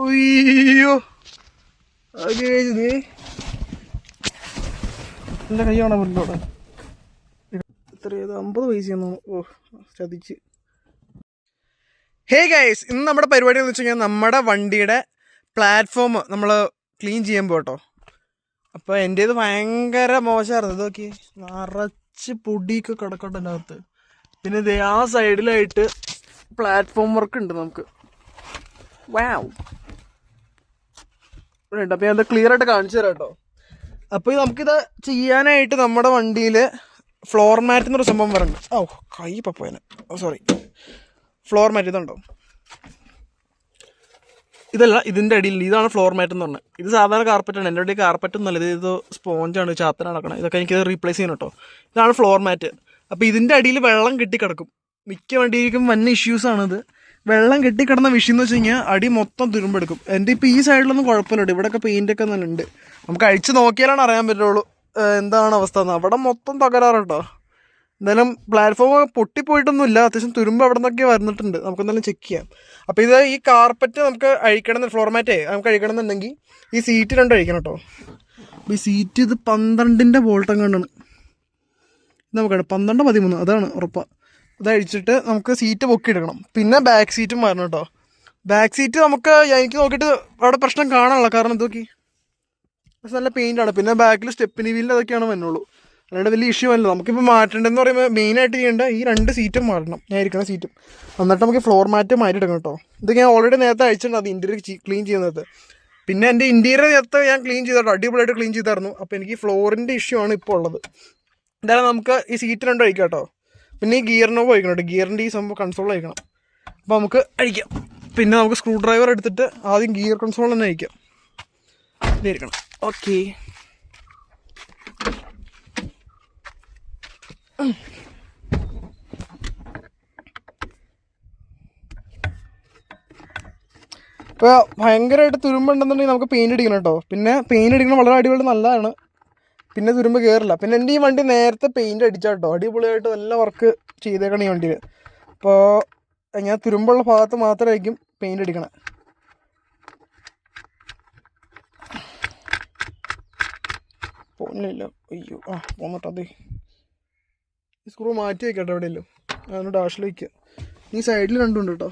അയ്യോ എൻ്റെ കൈ കാണാൻ പറ്റില്ല അവിടെ. എത്രയത് 50 പൈസയൊന്നും. ഓ ചതിച്ച്. ഹേ ഗൈസ്, ഇന്ന് നമ്മുടെ പരിപാടി എന്ന് വെച്ച് കഴിഞ്ഞാൽ നമ്മുടെ വണ്ടിയുടെ പ്ലാറ്റ്ഫോം നമ്മൾ ക്ലീൻ ചെയ്യാൻ പോട്ടോ. അപ്പോൾ എൻ്റേത് ഭയങ്കര മോശമായിരുന്നു. ഇത് നോക്കി, നിറച്ച് പൊടിയൊക്കെ കിടക്കട്ടെ എൻ്റെ അകത്ത്. പിന്നെ ഇത് ആ സൈഡിലായിട്ട് പ്ലാറ്റ്ഫോം വർക്ക് ഉണ്ട് നമുക്ക്. വാവ് ഇവിടെ ഉണ്ട്. അപ്പോൾ ഞാൻ അത് ക്ലിയർ ആയിട്ട് കാണിച്ചു തരാം കേട്ടോ. അപ്പോൾ നമുക്കിത് ചെയ്യാനായിട്ട് നമ്മുടെ വണ്ടിയിൽ ഫ്ലോർ മാറ്റ് എന്നൊരു സംഭവം വരുന്നുണ്ട്. ഓ കൈ പപ്പോയനെ, സോറി. ഫ്ലോർ മാറ്റ് ഇതുണ്ടോ? ഇതല്ല, ഇതിൻ്റെ അടിയിൽ ഇതാണ് ഫ്ലോർ മാറ്റ് എന്ന് പറഞ്ഞത്. ഇത് സാധാരണ കാർപ്പറ്റാണ്. എൻ്റെ അടിയിൽ കാർപ്പറ്റ് ഒന്നുമല്ല, ഇത് സ്പോഞ്ചാണ്, ചാത്തനാണ് നടക്കണം. ഇതൊക്കെ എനിക്കത് റീപ്ലേസ് ചെയ്യണം കേട്ടോ. ഇതാണ് ഫ്ലോർ മാറ്റ്. അപ്പോൾ ഇതിൻ്റെ അടിയിൽ വെള്ളം കെട്ടിക്കിടക്കും. മിക്ക വണ്ടിയിലേക്കും വന്ന ഇഷ്യൂസാണിത്. വെള്ളം കെട്ടിക്കിടന്ന വിഷയം എന്ന് വെച്ച് കഴിഞ്ഞാൽ അടി മൊത്തം തുരുമ്പെടുക്കും. എൻ്റെ ഇപ്പോൾ ഈ സൈഡിലൊന്നും കുഴപ്പമില്ല, ഇവിടെയൊക്കെ പെയിൻ്റൊക്കെ തന്നെ ഉണ്ട്. നമുക്ക് അഴിച്ച് നോക്കിയാലാണ് അറിയാൻ പറ്റുള്ളൂ എന്താണ് അവസ്ഥ എന്ന്. അവിടെ മൊത്തം തകരാറുണ്ടോ. എന്തായാലും പ്ലാറ്റ്ഫോം പൊട്ടിപ്പോയിട്ടൊന്നുമില്ല, അത്യാവശ്യം തുരുമ്പ് അവിടെ നിന്നൊക്കെ വരുന്നിട്ടുണ്ട്. നമുക്ക് എന്തായാലും ചെക്ക് ചെയ്യാം. അപ്പോൾ ഇത് ഈ കാർപ്പറ്റ് നമുക്ക് അഴിക്കണം, ഫ്ലോർ മാറ്റേ നമുക്ക് അഴിക്കണം എന്നുണ്ടെങ്കിൽ ഈ സീറ്റ് രണ്ടും അഴിക്കണം കേട്ടോ. അപ്പോൾ ഈ സീറ്റ് ഇത് 12-ൻ്റെ ബോൾട്ടം കണ്ടാണ് നമുക്കാണ്. 12-13 അതാണ് ഉറപ്പാണ്. അത് അഴിച്ചിട്ട് നമുക്ക് സീറ്റ് പൊക്കിയെടുക്കണം. പിന്നെ ബാക്ക് സീറ്റും വരണം കേട്ടോ. ബാക്ക് സീറ്റ് നമുക്ക് എനിക്ക് നോക്കിയിട്ട് അവിടെ പ്രശ്നം കാണാനുള്ള കാരണം ഇതൊക്കെ നല്ല പെയിൻ്റാണ്. പിന്നെ ബാക്കിൽ സ്റ്റെപ്പിനി വീലിൽ അതൊക്കെയാണ് വരുന്നുള്ളൂ, അല്ലാണ്ട് വലിയ ഇഷ്യൂ അല്ല. നമുക്കിപ്പോൾ മാറ്റേണ്ടതെന്ന് പറയുമ്പോൾ മെയിനായിട്ട് ചെയ്യേണ്ട ഈ 2 സീറ്റും മാറണം, ഞാൻ ഇരിക്കുന്ന സീറ്റും. എന്നിട്ട് നമുക്ക് ഫ്ലോർ മാറ്റ് മാറ്റിയെടുക്കണം കേട്ടോ. ഇതൊക്കെ ഞാൻ ഓൾറെഡി നേരത്തെ അയച്ചിട്ടുണ്ട്, അത് ഇൻറ്റീരിയർ ക്ലീൻ ചെയ്യുന്നത്. പിന്നെ എൻ്റെ ഇൻറ്റീരിയർ നേരത്തെ ഞാൻ ക്ലീൻ ചെയ്തിട്ടോ, അടിപൊളിയായിട്ട് ക്ലീൻ ചെയ്തായിരുന്നു. അപ്പോൾ എനിക്ക് ഫ്ലോറിൻ്റെ ഇഷ്യൂ ആണ് ഇപ്പോൾ ഉള്ളത്. എന്തായാലും നമുക്ക് ഈ സീറ്റ് രണ്ടും അഴിക്കാം കേട്ടോ. പിന്നെ ഈ ഗിയർ നോബ് അഴിക്കണം കേട്ടോ, ഗിയറിൻ്റെ ഈ സംഭവം കൺസോൾ അഴിക്കണം. അപ്പോൾ നമുക്ക് അഴിക്കാം. പിന്നെ നമുക്ക് സ്ക്രൂ ഡ്രൈവർ എടുത്തിട്ട് ആദ്യം ഗിയർ കൺസോൾ തന്നെ അഴിക്കാം. ഇതായിരിക്കണം. ഓക്കെ, ഇപ്പോൾ ഭയങ്കരമായിട്ട് തുരുമ്പുണ്ടെന്നുണ്ടെങ്കിൽ നമുക്ക് പെയിൻ്റ് അടിക്കണം കേട്ടോ. പിന്നെ പെയിൻ്റ് അടിക്കണം വളരെ അടിപൊളി നല്ലതാണ്. പിന്നെ തുരുമ്പ് കയറില്ല. പിന്നെ എൻ്റെ ഈ വണ്ടി നേരത്തെ പെയിൻ്റ് അടിച്ചാൽ കേട്ടോ, അടിപൊളിയായിട്ട് നല്ല വർക്ക് ചെയ്തേക്കണം ഈ വണ്ടിയിൽ. അപ്പോൾ ഞാൻ തുരുമ്പുള്ള ഭാഗത്ത് മാത്രമായിരിക്കും പെയിൻ്റ് അടിക്കണം. പോകുന്നില്ല, അയ്യോ പോന്നിട്ടോ. അതെ, ഈ സ്ക്രൂ മാറ്റി വയ്ക്കട്ടോ എവിടെയല്ലോ, അതിന് ഡാഷിൽ വയ്ക്കുക. ഈ സൈഡിൽ രണ്ടുണ്ട് കേട്ടോ.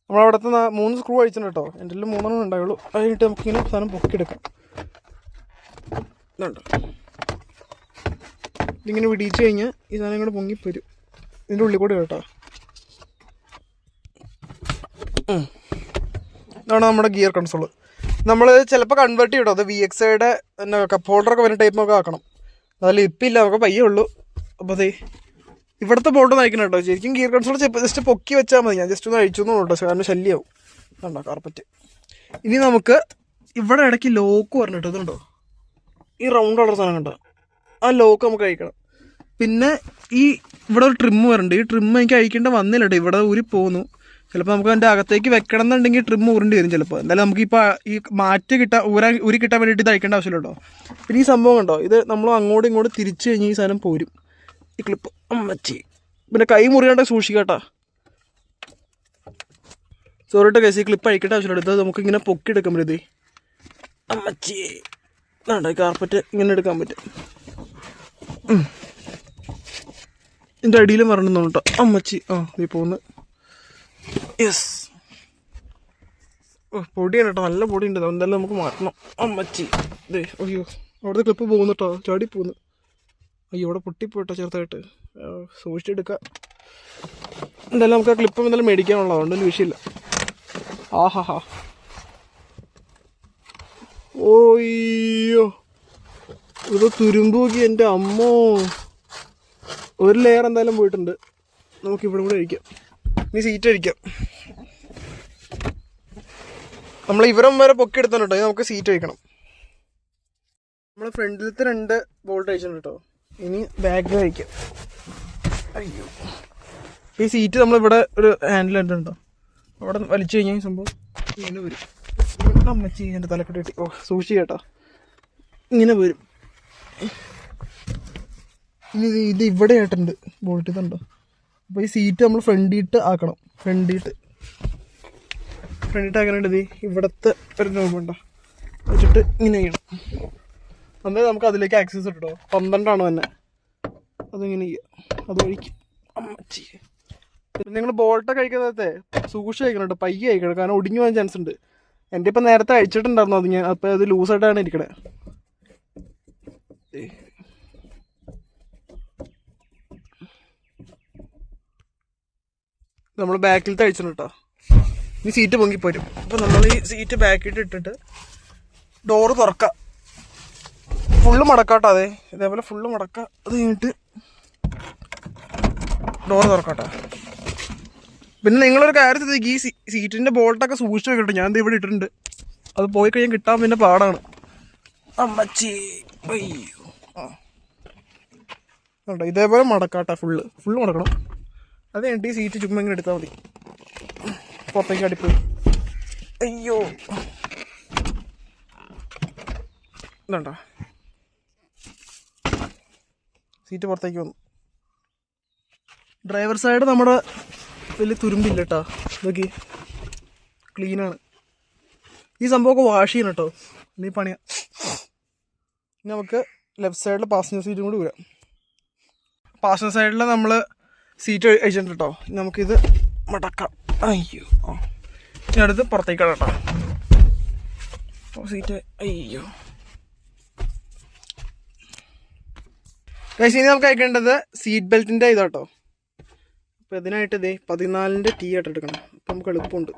നമ്മളവിടുത്തെ 3 സ്ക്രൂ അഴിച്ചിട്ടുണ്ട് കേട്ടോ. എൻ്റെ 3 ഉണ്ടായുള്ളൂ. അത് കഴിഞ്ഞിട്ട് നമുക്കിങ്ങനെ സാധനം പൊക്കിയെടുക്കാം. ഇതുണ്ട്, ഇതിങ്ങനെ വിടിയിച്ച് കഴിഞ്ഞാൽ ഈ സാധനം ഇങ്ങോട്ട് പൊങ്ങിപ്പോരും. ഇതിൻ്റെ ഉള്ളിൽ കൂടെ കേട്ടോ. ഇതാണ് നമ്മുടെ ഗിയർ കൺസോൾ. നമ്മൾ ചിലപ്പോൾ കൺവേർട്ട് ചെയ്യട്ടോ, അത് VXIയുടെ പിന്നെ കപ്പ് ഹോൾഡറൊക്കെ വരുന്ന ടൈപ്പൊക്കെ ആക്കണം. അതിൽ ഇപ്പില്ല, നമുക്ക് പയ്യേ ഉള്ളൂ. അപ്പോൾ അതെ ഇവിടുത്തെ ബോൾട്ട് നയിക്കണം കേട്ടോ. ശരിക്കും ഗിയർ കൺസോൾ ജസ്റ്റ് പൊക്കി വെച്ചാൽ മതി. ഞാൻ ജസ്റ്റ് ഒന്ന് അഴിച്ചു കേട്ടോ, കാരണം ശല്യമാവും. കണ്ടോ കാർപ്പറ്റ്. ഇനി നമുക്ക് ഇവിടെ ഇടയ്ക്ക് ലോക്ക് വരണം കേട്ടോ. ഇതുണ്ടോ ഈ റൗണ്ട് കളർ സാധനം കണ്ടോ, ആ ലോക്ക് നമുക്ക് അഴിക്കണം. പിന്നെ ഈ ഇവിടെ ഒരു ട്രിമ്മ് വരുന്നുണ്ട്. ഈ ട്രിമ്മ് എനിക്ക് അഴിക്കേണ്ട വന്നില്ല കേട്ടോ, ഇവിടെ ഊരി പോകുന്നു. ചിലപ്പോൾ നമുക്ക് അതിൻ്റെ അകത്തേക്ക് വെക്കണം എന്നുണ്ടെങ്കിൽ ട്രിമ്മ് ഊരേണ്ടി വരും ചിലപ്പോൾ. എന്തായാലും നമുക്കിപ്പോൾ ഈ മാറ്റ് ഊരി കിട്ടാൻ വേണ്ടിയിട്ട് ഇത് അഴിക്കേണ്ട ആവശ്യമില്ല കേട്ടോ. പിന്നെ ഈ സംഭവം കണ്ടോ, ഇത് നമ്മൾ അങ്ങോട്ടും ഇങ്ങോട്ടും തിരിച്ച് കഴിഞ്ഞ് ഈ സാധനം പോരും, ഈ ക്ലിപ്പ്. അമ്മച്ചി, പിന്നെ കൈ മുറിയാണ്ട് സൂക്ഷിക്കാട്ടോ. സോറിട്ട് കേസ്, ഈ ക്ലിപ്പ് അഴിക്കേണ്ട ആവശ്യമില്ല. ഇത് നമുക്കിങ്ങനെ പൊക്കി എടുക്കാൻ പറ്റും. അമ്മച്ചി വേണ്ട, ഈ കാർപ്പറ്റ് ഇങ്ങനെ എടുക്കാൻ പറ്റും. ഇതിൻ്റെ അടിയിലും വരണമെന്നു കേട്ടോ. അമ്മച്ചി നീ പോകുന്നു. യെസ്, പൊടിയാണ് കേട്ടോ, നല്ല പൊടിയുണ്ട്. എന്തായാലും നമുക്ക് മാറ്റണം. അമ്മച്ചി ഇതേ, അയ്യോ അവിടുത്തെ ക്ലിപ്പ് പോകുന്നു കേട്ടോ, ചാടി പോകുന്നു. അയ്യോ ഇവിടെ പൊട്ടിപ്പോയിട്ടോ ചെറുതായിട്ട്, സൂക്ഷിച്ചെടുക്കാം. എന്തായാലും നമുക്ക് ആ ക്ലിപ്പ് എന്തായാലും മേടിക്കാനുള്ളത്, അതുകൊണ്ടൊരു വിഷയമില്ല. ആഹാ, ഓയ്യോ ഇവിടെ തുരുമ്പ് നോക്കി എൻ്റെ അമ്മോ. ഒരു ലെയർ എന്തായാലും പോയിട്ടുണ്ട്. നമുക്ക് ഇവിടെ കൂടെ അഴിക്കാം. ഇനി സീറ്റ് അഴിക്കാം. നമ്മൾ ഇവരം വരെ പൊക്കി എടുത്തിട്ടുണ്ടോ, നമുക്ക് സീറ്റ് അഴിക്കണം. നമ്മൾ ഫ്രണ്ടിലത്തെ 2 ബോൾട്ട് അഴിച്ചിട്ടുണ്ട് കേട്ടോ. ഇനി ബാക്ക് അഴിക്കാം. അയ്യോ, ഈ സീറ്റ് നമ്മളിവിടെ ഒരു ഹാൻഡിൽ ഉണ്ടോ, അവിടെ വലിച്ചു കഴിഞ്ഞാൽ ഈ സംഭവം ഇങ്ങനെ വരും. അമ്മച്ചി എൻ്റെ തലക്കെട്ടി ഓ സൂക്ഷിച്ച് കേട്ടോ. ഇങ്ങനെ വരും. ഇനി ഇത് ഇവിടെ ആയിട്ടുണ്ട് ബോൾട്ട് ഇതുണ്ടോ. അപ്പോൾ ഈ സീറ്റ് നമ്മൾ ഫ്രണ്ടിയിട്ട് ആക്കണം. ഫ്രണ്ടിയിട്ട് ആക്കാനായിട്ട് ഇത് ഇവിടുത്തെ ഒരു നോമ്പുണ്ടോ വെച്ചിട്ട് ഇങ്ങനെ ചെയ്യണം. അന്നേരം നമുക്ക് അതിലേക്ക് ആക്സസ് കിട്ടോ. 12 തന്നെ അതിങ്ങനെ ചെയ്യുക. അത് കഴിക്കും അമ്മച്ചി. നിങ്ങൾ ബോൾട്ടൊക്കെ കഴിക്കാതെ സൂക്ഷിച്ച് കഴിക്കണം കേട്ടോ. പയ്യെ കഴിക്കണം, കാരണം ഒടിഞ്ഞു പോകാൻ ചാൻസ് ഉണ്ട്. എൻ്റെ ഇപ്പം നേരത്തെ അഴിച്ചിട്ടുണ്ടായിരുന്നു അത് ഞാൻ. അപ്പം അത് ലൂസായിട്ടാണ് ഇരിക്കണേ. നമ്മൾ ബാക്കിലത്തെ അഴിച്ചിട്ടുണ്ട് കേട്ടോ. ഈ സീറ്റ് പൊങ്ങിപ്പോരും. അപ്പോൾ നമ്മൾ ഈ സീറ്റ് ബാക്കിയിട്ട് ഇട്ടിട്ട് ഡോറ് തുറക്കാം. ഫുള്ള് മടക്കാട്ടോ. അതെ ഇതേപോലെ ഫുള്ള് മടക്കാം. അത് കഴിഞ്ഞിട്ട് ഡോറ് തുറക്കാട്ടോ. പിന്നെ നിങ്ങളൊരു കാര്യം ശ്രദ്ധിക്കുക, ഈ സീറ്റിൻ്റെ ബോൾട്ടൊക്കെ സൂക്ഷിച്ച് വെക്കട്ടെ. ഞാൻ ഇവിടെ ഇട്ടിട്ടുണ്ട്. അത് പോയി കഴിഞ്ഞാൽ കിട്ടാൻ പിന്നെ പാടാണ്. അമ്മച്ചി അയ്യോ. കേട്ടോ ഇതേപോലെ മടക്കാട്ടോ. ഫുള്ള് മടക്കണം. അത് കഴിഞ്ഞിട്ട് ഈ സീറ്റ് ചുമ്മാ ഇങ്ങനെ എടുത്താൽ മതി. പുറത്തേക്ക് അടിപ്പോയി. അയ്യോ ഇതുണ്ടോ സീറ്റ് പുറത്തേക്ക് വന്നു. ഡ്രൈവർ സൈഡ് നമ്മുടെ വലിയ തുരുമ്പില്ല കേട്ടോ. നോക്കി ക്ലീനാണ്. ഈ സംഭവമൊക്കെ വാഷ് ചെയ്യണം കേട്ടോ. നീ പണിയാ. ഇനി നമുക്ക് ലെഫ്റ്റ് സൈഡിൽ പാസഞ്ചർ സീറ്റും കൂടി വരാം. പാസഞ്ചർ സൈഡിൽ നമ്മൾ സീറ്റ് അഴിച്ചിട്ടുണ്ട് കേട്ടോ. നമുക്കിത് മടക്കാം. അയ്യോ ഇനി അടുത്ത് പുറത്തേക്കാണ് കേട്ടോ സീറ്റ്. അയ്യോ ഗൈസ്, ഇനി നമുക്ക് അയക്കേണ്ടത് സീറ്റ് ബെൽറ്റിൻ്റെ ഇതാട്ടോ. അപ്പോൾ ഇതിനായിട്ട് ഇതേ 14-ൻ്റെ ടീ ആയിട്ട് എടുക്കണം. അപ്പം നമുക്ക് എളുപ്പമുണ്ട്.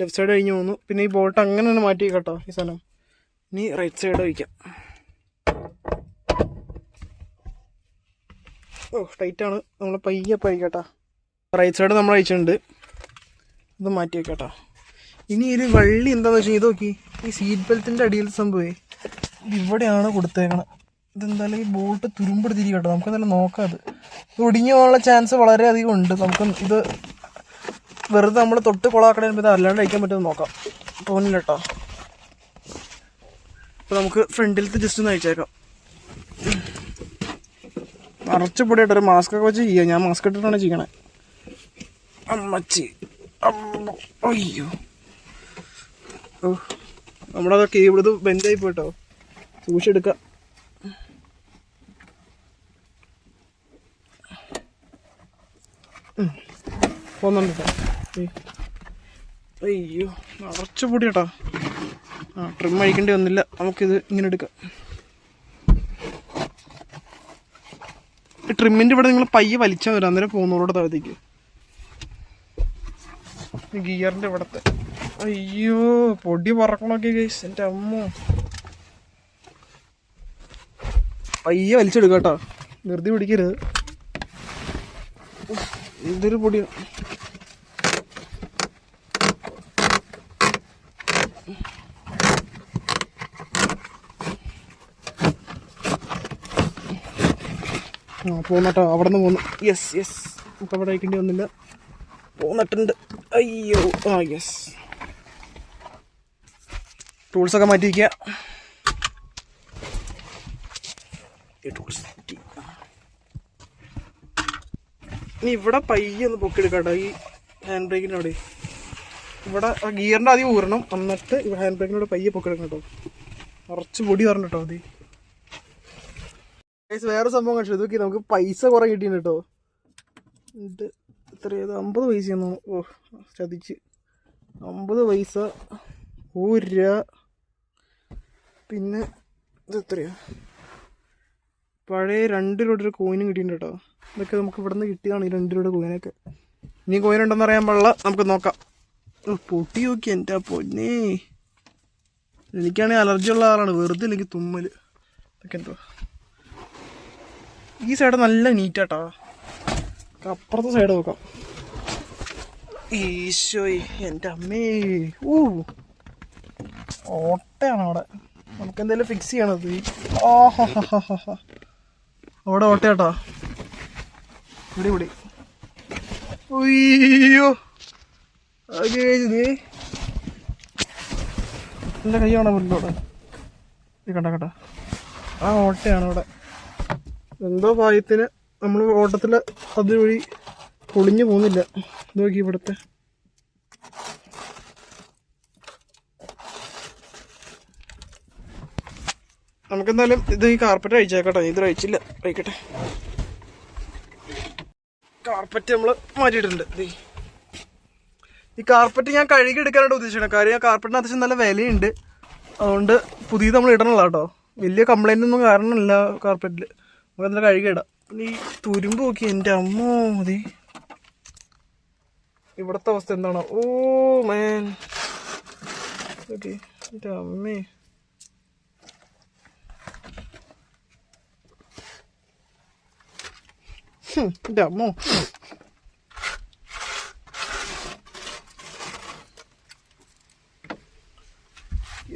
ലെഫ്റ്റ് സൈഡ് കഴിഞ്ഞ് പോകുന്നു. പിന്നെ ഈ ബോൾട്ട് അങ്ങനെ തന്നെ മാറ്റി കേട്ടോ ഈ സാധനം. ഇനി റൈറ്റ് സൈഡ് വയ്ക്കാം. ഓ ടൈറ്റാണ്. നമ്മൾ പയ്യെ കേട്ടോ. റൈറ്റ് സൈഡ് നമ്മൾ അയച്ചിട്ടുണ്ട്. ഇത് മാറ്റി വെക്കാട്ടോ. ഇനി ഒരു വള്ളി എന്താണെന്ന് വെച്ചാൽ ഇത് നോക്കി, ഈ സീറ്റ് ബെൽറ്റിൻ്റെ അടിയിൽ സംഭവമേ ഇവിടെയാണ് കൊടുത്തേക്കണം. ഇതെന്തായാലും ഈ ബോൾട്ട് തുരുമ്പെടുത്തിരിക്കും കേട്ടോ. നമുക്കെന്തായാലും നോക്കാം. ഇത് ഒടിഞ്ഞു പോകാനുള്ള ചാൻസ് വളരെയധികം ഉണ്ട്. നമുക്ക് ഇത് വെറുതെ നമ്മൾ തൊട്ട് കൊളാക്കണേ ഇത് അല്ലാണ്ട് അയക്കാൻ പറ്റുമെന്ന് നോക്കാം. തോന്നില്ല കേട്ടോ. അപ്പോൾ നമുക്ക് ഫ്രണ്ടിലത്തെ ജസ്റ്റ് ഒന്ന് അയച്ചേക്കാം. നിറച്ച് പൊടിയായിട്ടൊരു മാസ്ക് ഒക്കെ വെച്ച് ചെയ്യാം. ഞാൻ മാസ്ക് ഇട്ടിട്ടാണ് ചെയ്യണേ. അമ്മച്ചി അയ്യോ ഓ നമ്മുടെ കേബിൾ ഇത് ബെൻഡായി പോയിട്ടോ. സൂക്ഷിച്ചെടുക്കാം. പോന്നുണ്ട് കേട്ടോ. അയ്യോ നിറച്ച് പൊടി കേട്ടോ. ട്രിം അഴിക്കേണ്ടി വന്നില്ല. നമുക്കിത് ഇങ്ങനെ എടുക്കാം. ട്രിമ്മിൻ്റെ ഇവിടെ നിങ്ങൾ പയ്യെ വലിച്ചാൽ വരാം. അന്നേരം പോകുന്നവരോട് താഴത്തേക്ക് ഗിയറിൻ്റെ ഇവിടത്തെ. അയ്യോ പൊടി പറക്കണമൊക്കെ ഗൈസ്. എൻ്റെ അമ്മ പയ്യെ വലിച്ചെടുക്കാം കേട്ടോ. വെറുതെ പിടിക്കരുത്. ഇതൊരു പൊടിയാണ്. പോന്നട്ടോ. അവിടെ നിന്ന് പോന്നു. യെസ് നമുക്ക് അവിടെ അയക്കേണ്ടി വന്നില്ല. പോന്നിട്ടുണ്ട്. അയ്യോ യെസ്. ടൂൾസൊക്കെ മാറ്റി വയ്ക്കുക. ഇനി ഇവിടെ പയ്യെ ഒന്ന് പൊക്കിയെടുക്കാട്ടോ. ഈ ഹാൻഡ് ബ്രേക്കിൻ്റെ അവിടെ ഇവിടെ ഗിയറിൻ്റെ ആദ്യം ഊരണം. എന്നിട്ട് ഇവിടെ ഹാൻഡ് ബ്രേക്കിനോട് പയ്യെ പൊക്കിയെടുക്കണം കേട്ടോ. നിറച്ച് പൊടി വരണം കേട്ടോ. അത് വേറെ സംഭവം കാണിച്ചു. ഇതൊക്കെ നമുക്ക് പൈസ കുറേ കിട്ടിയിട്ടുണ്ട് കേട്ടോ. ഇത് എത്രയത് 50 പൈസയെന്നു. ഓ ചതിച്ച്. 50 പൈസ, 1 രൂപ. പിന്നെ ഇത് എത്രയാ, പഴയ 2 രൂപയുടെ ഒരു കോയിനും കിട്ടിയിട്ടുണ്ട് കേട്ടോ. ഇതൊക്കെ നമുക്ക് ഇവിടെ നിന്ന് കിട്ടിയതാണ് ഈ 2 രൂപയുടെ കോയിനൊക്കെ. ഇനി കോയിൻ ഉണ്ടെന്ന് അറിയാൻ പാടില്ല. നമുക്ക് നോക്കാം. പൊട്ടി നോക്കി എൻ്റെ പൊന്നേ. എനിക്കാണെങ്കിൽ അലർജി ഉള്ള ആളാണ്. വെറുതെ ഇല്ലെങ്കിൽ തുമ്മൽ. ഇതൊക്കെ എന്തോ. ഈ സൈഡ് നല്ല നീറ്റാട്ടോ. അപ്പുറത്തെ സൈഡ് നോക്കാം. ഈശോയ് എൻ്റെ അമ്മേ. ഓട്ടയാണ് അവിടെ. നമുക്ക് എന്തെങ്കിലും ഫിക്സ് ചെയ്യണത്. അവിടെ ഓട്ടയാട്ടോ. ഇവിടെ അയ്യോ എൻ്റെ കൈ കാണാൻ പറ്റില്ല അവിടെ. കണ്ട ആ ഓട്ടയാണ് അവിടെ. എന്തോ ഭാഗ്യത്തിന് നമ്മൾ ഓട്ടത്തിൽ അതുവഴി പൊളിഞ്ഞു പോകുന്നില്ല. നോക്കി ഇവിടുത്തെ നമുക്കെന്തായാലും ഇത് ഈ കാർപ്പറ്റ് അഴിച്ചേക്കട്ടെ. ഇത് അഴിച്ചില്ല, അഴിക്കട്ടെ. കാർപ്പറ്റ് നമ്മൾ മാറ്റിയിട്ടുണ്ട്. ഈ കാർപ്പറ്റ് ഞാൻ കഴുകി എടുക്കാനായിട്ട് ഉദ്ദേശിക്കണം. കാര്യം ആ കാർപ്പറ്റിന് അത്യാവശ്യം നല്ല വിലയുണ്ട്. അതുകൊണ്ട് പുതിയത് നമ്മൾ ഇടണല്ലോ കേട്ടോ. വലിയ കംപ്ലൈൻ്റ് ഒന്നും കാരണമില്ല കാർപ്പറ്റിൽ. നമുക്ക് എന്തായാലും കഴുകിയിടാം. ഈ തുരുമ്പ് നോക്കി എൻ്റെ അമ്മോ. മതി ഇവിടുത്തെ അവസ്ഥ എന്താണോ. ഓ മാൻ, ഓക്കെ എൻ്റെ അമ്മേ. എൻ്റെ അമ്മോ.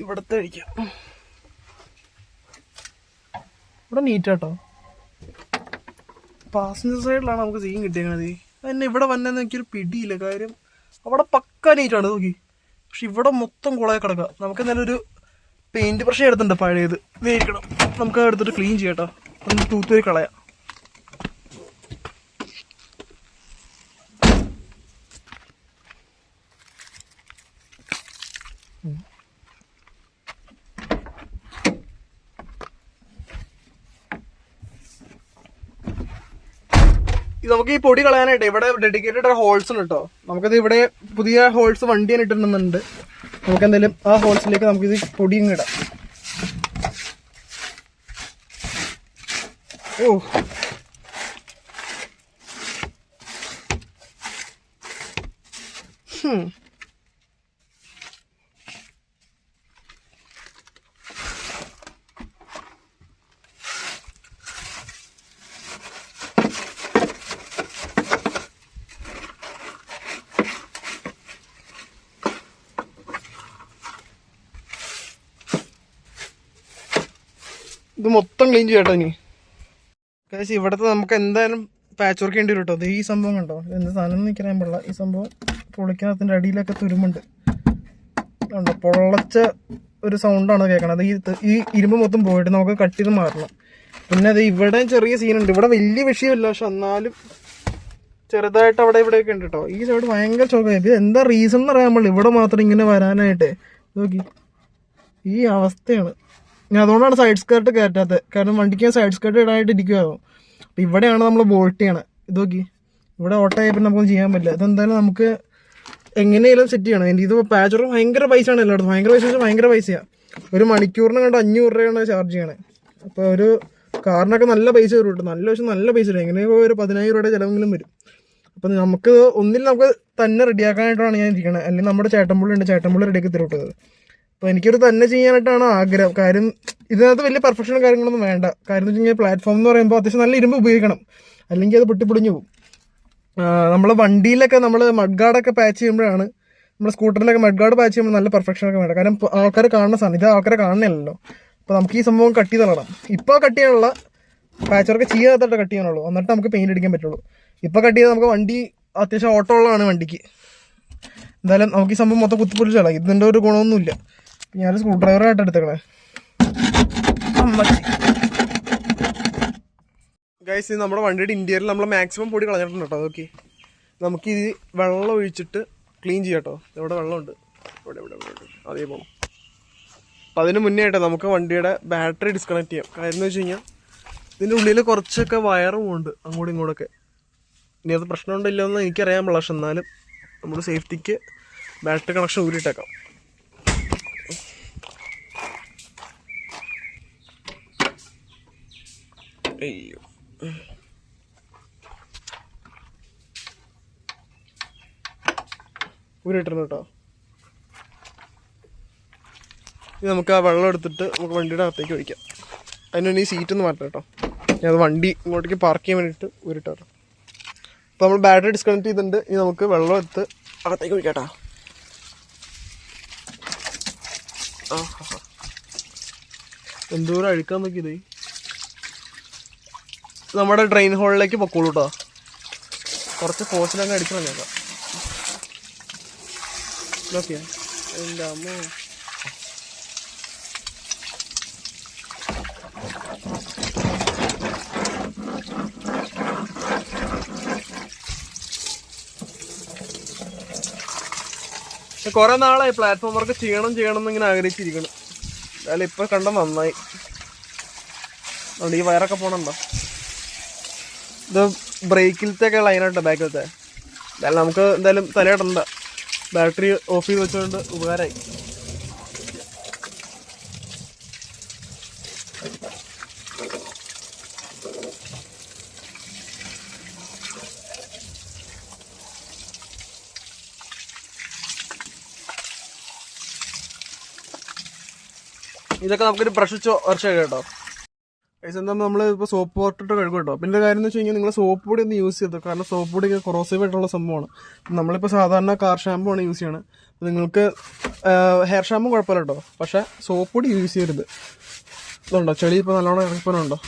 ഇവിടുത്തെ കഴിക്കാം. ഇവിടെ നീറ്റാട്ടോ. പാസഞ്ചർ സൈഡിലാണ് നമുക്ക് സീൻ കിട്ടിയത്. എന്നെ ഇവിടെ വന്നെന്ന് എനിക്കൊരു പിടിയില്ല. കാര്യം അവിടെ പക്ക നീറ്റാണ് നോക്കി. പക്ഷെ ഇവിടെ മൊത്തം കുളമായി കിടക്കുക. നമുക്ക് എന്തായാലും ഒരു പെയിന്റ് ബ്രഷ് എടുത്തിട്ടുണ്ട് പഴയത്. വേവിക്കണം. നമുക്ക് എടുത്തിട്ട് ക്ലീൻ ചെയ്യട്ടോ. നമുക്ക് തൂത്തുവരി കളയാം. ഇത് നമുക്ക് ഈ പൊടി കളയാനായിട്ട് ഇവിടെ ഡെഡിക്കേറ്റഡ് ഹോൾസ് ഉണ്ട് കേട്ടോ. നമുക്കത് ഇവിടെ പുതിയ ഹോൾസ് വണ്ടി തന്നെ ഇട്ടിട്ടുണ്ടെന്നുണ്ട്. നമുക്ക് എന്തായാലും ആ ഹോൾസിലേക്ക് നമുക്കിത് പൊടി ഇങ്ങ് ഇടാം. ഓ ഇത് മൊത്തം ക്ലീൻ ചെയ്യട്ടോ. ഇനി കാശ് ഇവിടുത്തെ നമുക്ക് എന്തായാലും പാച്ച് വർക്ക് ചെയ്യേണ്ടി വരും കേട്ടോ. ഈ സംഭവം കണ്ടോ, എന്ത് സാധനം നിൽക്കാൻ പാടില്ല. ഈ സംഭവം പൊളിക്കുന്നതിൻ്റെ അടിയിലൊക്കെ തുരുമ്പുണ്ട് കണ്ടോ. പൊള്ളച്ച ഒരു സൗണ്ടാണ് കേൾക്കണത്. ഈ ഇരുമ്പ് മൊത്തം പോയിട്ട് നമുക്ക് കട്ട് ചെയ്ത് മാറണം. പിന്നെ അത് ഇവിടെ ചെറിയ സീനുണ്ട്. ഇവിടെ വലിയ വിഷയമില്ല, പക്ഷെ എന്നാലും ചെറുതായിട്ട് അവിടെ ഇവിടെയൊക്കെ ഉണ്ട് കേട്ടോ. ഈ സൈഡ് ഭയങ്കര ചോക്കായി. ഇത് എന്താ റീസൺ എന്ന് അറിയാൻ പാടില്ല. ഇവിടെ മാത്രം ഇങ്ങനെ വരാനായിട്ട് നോക്കി ഈ അവസ്ഥയാണ്. ഞാൻ അതുകൊണ്ടാണ് സൈഡ് സ്കേർട്ട് കയറ്റാത്തത്. കാരണം വണ്ടിക്ക് ഞാൻ സൈഡ് സ്കേർട്ട് ഇടാനായിട്ട് ഇരിക്കുമായിരുന്നു. അപ്പം ഇവിടെയാണ് നമ്മൾ ബോൾട്ട് ചെയ്യണത്. ഇത് നോക്കി ഇവിടെ ഓട്ടമായപ്പോൾ നമുക്കൊന്നും ചെയ്യാൻ പറ്റില്ല. ഇതെന്തായാലും നമുക്ക് എങ്ങനെയാലും സെറ്റ് ചെയ്യണം. എൻ്റെ ഇത് പാച്ച് വർക്ക് ഭയങ്കര പൈസയാണ് എല്ലായിടത്തും. ഭയങ്കര പൈസ വെച്ചാൽ ഭയങ്കര പൈസയാണ്. ഒരു മണിക്കൂറിന് കണ്ട് 500 രൂപയാണ് ചാർജ് ചെയ്യണേ. അപ്പോൾ ഒരു കാറിനൊക്കെ നല്ല പൈസ വരും കേട്ടോ. നല്ല വശം നല്ല പൈസ വരും. എങ്ങനെയോ ഒരു 10,000 രൂപയുടെ ചിലവെങ്കിലും വരും. അപ്പം നമുക്ക് ഒന്നിൽ നമുക്ക് തന്നെ റെഡിയാക്കാനായിട്ടാണ് ഞാൻ ഇരിക്കണത്. അല്ലെങ്കിൽ നമ്മുടെ ചേട്ടൻപുള്ളി ഉണ്ട്, ചേട്ടൻപുള്ളി റെഡിയാക്കി തരുട്ടത്. അപ്പോൾ എനിക്കൊരു തന്നെ ചെയ്യാനായിട്ടാണ് ആഗ്രഹം. കാര്യം ഇതിനകത്ത് വലിയ പെർഫെക്ഷനും കാര്യങ്ങളൊന്നും വേണ്ട. കാര്യം എന്ന് വെച്ച് കഴിഞ്ഞാൽ പ്ലാറ്റ്ഫോം എന്ന് പറയുമ്പോൾ അത്യാവശ്യം നല്ല ഇരുമ്പ് ഉപയോഗിക്കണം. അല്ലെങ്കിൽ അത് പൊട്ടിപ്പൊളിഞ്ഞു പോകും. നമ്മളെ വണ്ടിയിലൊക്കെ നമ്മൾ മഡ് ഗാർഡൊക്കെ പാച്ച് ചെയ്യുമ്പോഴാണ്, നമ്മുടെ സ്കൂട്ടറിലൊക്കെ മഡ് ഗാർഡ് പാച്ച് ചെയ്യുമ്പോൾ നല്ല പെർഫെക്ഷനൊക്കെ വേണ്ട. കാരണം ആൾക്കാർ കാണുന്ന സാധനം ഇത് ആൾക്കാരെ കാണുന്നില്ലല്ലോ. അപ്പോൾ നമുക്ക് ഈ സംഭവം കട്ട് ചെയ്ത് തള്ളണം. ഇപ്പോൾ കട്ട് ചെയ്യാനുള്ള പാച്ച് വർക്ക് ചെയ്യാത്തായിട്ട് കട്ട് ചെയ്യാനുള്ളൂ. എന്നിട്ട് നമുക്ക് പെയിൻറ്റ് അടിക്കാൻ പറ്റുള്ളൂ. ഇപ്പോൾ കട്ട് ചെയ്താൽ നമുക്ക് വണ്ടി അത്യാവശ്യം ഓട്ടോ ഉള്ളതാണ് വണ്ടിക്ക്. എന്തായാലും നമുക്ക് ഈ സംഭവം മൊത്തം കുത്തിപ്പൊളിച്ചാളാം. ഇതിൻ്റെ ഒരു ഗുണമൊന്നുമില്ല. ഞാനൊരു സ്ക്രൂ ഡ്രൈവറായിട്ട് എടുത്തേക്കണേ. ഗൈസ്, ഇത് നമ്മുടെ വണ്ടിയുടെ ഇന്റീരിയറിൽ നമ്മൾ മാക്സിമം പൊടി കളഞ്ഞിട്ടുണ്ട് കേട്ടോ. ഓക്കെ, നമുക്കിത് വെള്ളം ഒഴിച്ചിട്ട് ക്ലീൻ ചെയ്യാം കേട്ടോ. ഇവിടെ വെള്ളമുണ്ട്, ഇവിടെ അതേ പോകും. അപ്പം അതിന് മുന്നേ ആയിട്ട് നമുക്ക് വണ്ടിയുടെ ബാറ്ററി ഡിസ്കണക്ട് ചെയ്യാം. കാര്യം എന്ന് വെച്ച് കഴിഞ്ഞാൽ ഇതിൻ്റെ ഉള്ളിൽ കുറച്ചൊക്കെ വയറും ഉണ്ട് അങ്ങോട്ടും ഇങ്ങോട്ടൊക്കെ. ഇനി അത് പ്രശ്നമുണ്ടല്ലോ എന്ന് എനിക്കറിയാൻ പാടില്ല. പക്ഷെ എന്നാലും നമ്മൾ സേഫ്റ്റിക്ക് ബാറ്ററി കണക്ഷൻ ഊരിയിട്ടേക്കാം. അയ്യോ, ഊരിയിട്ടുണ്ട് കേട്ടോ. ഇനി നമുക്ക് ആ വെള്ളം എടുത്തിട്ട് നമുക്ക് വണ്ടിയുടെ അകത്തേക്ക് ഒഴിക്കാം. അതിന് ഈ സീറ്റൊന്ന് മാറ്റാം കേട്ടോ. ഞാൻ അത് വണ്ടി ഇങ്ങോട്ടേക്ക് പാർക്ക് ചെയ്യാൻ വേണ്ടിയിട്ട് ഊരിട്ടോ. അപ്പോൾ നമ്മൾ ബാറ്ററി ഡിസ്കണക്ട് ചെയ്തിട്ടുണ്ട്. ഇനി നമുക്ക് വെള്ളം എടുത്ത് അകത്തേക്ക് ഒഴിക്കാട്ടാ. എന്തോരം അഴുക്കാൻ നോക്കിയത്. നമ്മുടെ ഡ്രെയിൻ ഹോളിലേക്ക് പൊക്കോളൂ കേട്ടോ. കുറച്ച് ഫോഴ്സിലങ്ങ് അടിക്കണം കേട്ടോ. ഓക്കെ എൻ്റെ അമ്മ. കുറെ നാളായി പ്ലാറ്റ്ഫോം വർക്ക് ചെയ്യണം എന്നിങ്ങനെ ആഗ്രഹിച്ചിരിക്കണം. എന്തായാലും ഇപ്പൊ കണ്ട നന്നായി. അതുകൊണ്ട് ഈ വയറൊക്കെ പോണുണ്ടോ. ഇത് ബ്രേക്കിലത്തെ ഒക്കെ ലൈനാട്ടോ ബാക്കിലത്തെ. എന്തായാലും നമുക്ക് എന്തായാലും തലയിടണ്ട. ബാറ്ററി ഓഫ് ചെയ്ത് വെച്ചുകൊണ്ട് ഉപകാരമായി. ഇതൊക്കെ നമുക്കൊരു ബ്രഷ് വർഷം കേട്ടോ. എന്താ നമ്മൾ ഇപ്പോൾ സോപ്പ് വാട്ടറിട്ട് കഴുകും കേട്ടോ. പിന്നെ കാര്യം എന്ന് വെച്ച് കഴിഞ്ഞാൽ നിങ്ങൾ സോപ്പ് പൊടി ഒന്ന് യൂസ് ചെയ്തോ. കാരണം സോപ്പ് പൊടി കൊറോസീവ് ആയിട്ടുള്ള സംഭവമാണ്. നമ്മളിപ്പോൾ സാധാരണ കാർ ഷാമ്പു ആണ് യൂസ് ചെയ്യണത്. നിങ്ങൾക്ക് ഹെയർ ഷാമ്പു കുഴപ്പമില്ല കേട്ടോ. പക്ഷേ സോപ്പ് പൊടി യൂസ് ചെയ്യരുത്. ഇതുണ്ടോ ചെളി ഇപ്പോൾ നല്ലോണം ഇറങ്ങിപ്പോനുണ്ടോ.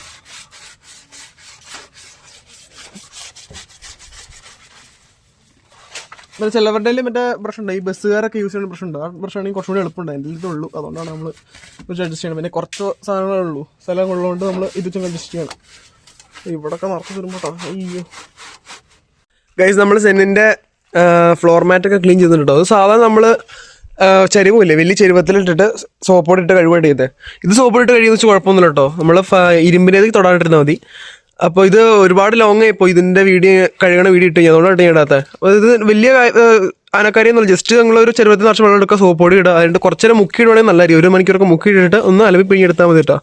പിന്നെ ചിലവരുടെ മറ്റേ ബ്രഷ് ഉണ്ട്. ഈ ബസ്സുകാരൊക്കെ യൂസ് ചെയ്യുന്ന ബ്രഷ് ഉണ്ട്. ആ ബ്രഷ് ആണെങ്കിൽ കുറച്ചുകൂടി എളുപ്പമുണ്ട്. എൻ്റെ ഇതുള്ളൂ. അതുകൊണ്ടാണ് നമ്മൾ കുറച്ച് അഡ്ജസ്റ്റ് ചെയ്യണം. പിന്നെ കുറച്ച് സാധനങ്ങളേ ഉള്ളൂ. സ്ഥലം ഉള്ളതുകൊണ്ട് നമ്മൾ ഇത് അഡ്ജസ്റ്റ് ചെയ്യണം. ഇവിടെയൊക്കെ നിറച്ച് വരുമ്പോട്ടോ. അയ്യോ ഗൈസ്, നമ്മൾ സെന്നിൻ്റെ ഫ്ലോർ മാറ്റൊക്കെ ക്ലീൻ ചെയ്തിട്ടുണ്ടോ. അത് സാധാരണ നമ്മൾ ചരിവില്ലേ വലിയ ചരുവത്തിലിട്ടിട്ട് സോപ്പോടി ഇട്ട് കഴിവായിട്ട് ചെയ്തത്. ഇത് സോപ്പോടി ഇട്ട് കഴിയുന്ന വെച്ചാൽ കുഴപ്പമൊന്നുമില്ല കേട്ടോ. നമ്മൾ ഇരുമ്പിനേക്ക് തൊടാണ്ടിരുന്നാൽ മതി. അപ്പോൾ ഇത് ഒരുപാട് ലോങ് ആയിപ്പോൾ ഇതിൻ്റെ കഴുകണ വീഡിയോ ഇട്ട് അതുകൊണ്ടാണ് ഇടാത്തത്. അപ്പോൾ ഇത് വലിയ ആനക്കാരിയൊന്നുമില്ല. ജസ്റ്റ് നിങ്ങളൊരു ചെറുപ്പത്തിൽ നിറച്ച് വെള്ളം എടുക്കുക, സോപ്പ് പൊടി ഇടുക. അതിൻ്റെ കുറച്ച് നേരം മുക്കിയിടുവാണെങ്കിൽ നല്ലതായിരിക്കും. 1 മണിക്കൂറൊക്കെ മുക്കിയിട്ടിട്ട് ഒന്ന് അലവി പിഴിഞ്ഞെടുത്താൽ മതി കേട്ടോ.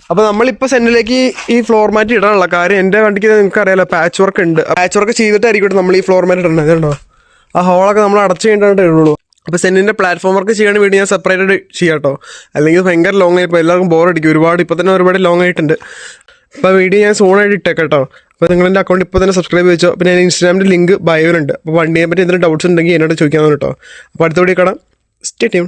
അപ്പോൾ നമ്മളിപ്പോൾ സെന്നിലേക്ക് ഈ ഫ്ലോർ മാറ്റ് ഇടാനുള്ള കാര്യം, എൻ്റെ വണ്ടിക്ക് നിങ്ങൾക്ക് അറിയാലോ പാച്ച് വർക്ക് ഉണ്ട്. പാച്ച് വർക്ക് ചെയ്തിട്ടായിരിക്കും നമ്മൾ ഈ ഫ്ലോർ മാറ്റ് ഇടേണ്ടത് കേട്ടോ. ആ ഹോളൊക്കെ നമ്മൾ അടച്ചു കഴിഞ്ഞിട്ട് ഇടുള്ളൂ. അപ്പോൾ സെന്നിൻ്റെ പ്ലാറ്റ്ഫോം വർക്ക് ചെയ്യണ വീഡിയോ ഞാൻ സെപ്പറേറ്റ് ചെയ്യാം കേട്ടോ. അല്ലെങ്കിൽ ഭയങ്കര ലോങ് ആയിപ്പോൾ എല്ലാവർക്കും ബോറടിക്കും. ഇപ്പോൾ തന്നെ ഒരുപാട് ലോങ് ആയിട്ടുണ്ട്. അപ്പോൾ വീഡിയോ ഞാൻ സോണായിട്ട് ഇട്ടേക്കാം കേട്ടോ. അപ്പോൾ നിങ്ങളെൻ്റെ അക്കൗണ്ട് ഇപ്പോൾ തന്നെ സബ്സ്ക്രൈബ് വെച്ചോ. പിന്നെ ഇൻസ്റ്റാഗ്രാമിൻ്റെ ലിങ്ക് ബയോയിലുണ്ട്. അപ്പോൾ വണ്ടിയെ പറ്റി എന്തെങ്കിലും ഡൗട്ട്സ് ഉണ്ടെങ്കിൽ എന്നോട് ചോദിക്കാമെന്ന് കേട്ടോ. അപ്പോൾ അടുത്ത വീഡിയോ കാണാം. Stay tune.